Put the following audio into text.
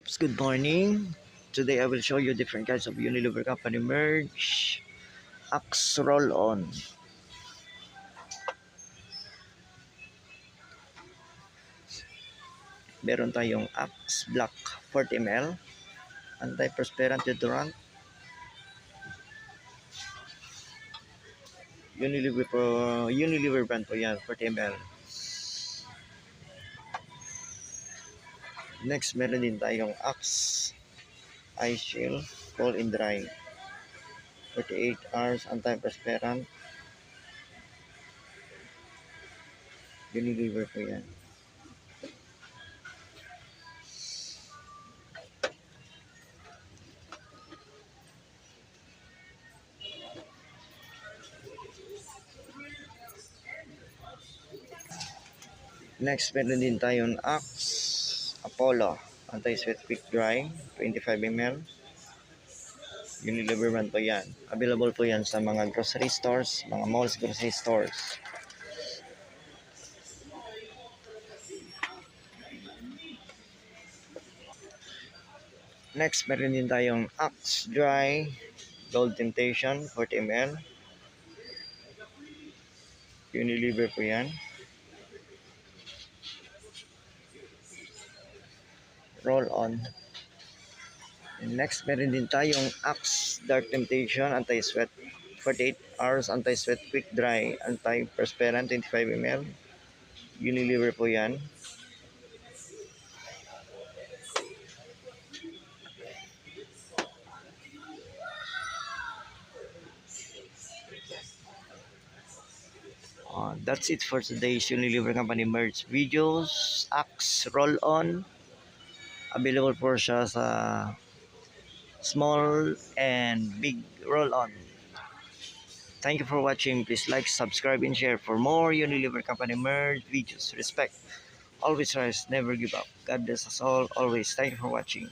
Good morning. Today I will show you different kinds of Unilever Company merch. Axe roll on. Meron tayong Axe Black 40 ml. Anti-perspirant deodorant. Unilever brand po yan, 40 ml. Next, meron din tayong Axe Eye Shield Cool and Dry. 48 hours anti-perspirant. Unilever po yan. Next, meron din tayong Axe Apollo Anti-Sweat Quick Dry 25 ml. Unilever brand po yan. Available po yan sa mga grocery stores, mga malls grocery stores. Next, meron din tayong Axe Dry Gold Temptation 40 ml. Unilever po yan. Roll on. And next, meron din tayong Axe Dark Temptation Anti-Sweat 48 hours Anti-Sweat Quick Dry Anti-Perspirant 25 ml. Unilever po yan. That's it for today's Unilever Company merch videos. Axe roll on. Available po siya sa small and big roll on. Thank you for watching. Please like, subscribe, and share for more Unilever Company merch videos. Respect. Always rise, never give up. God bless us all always. Thank you for watching.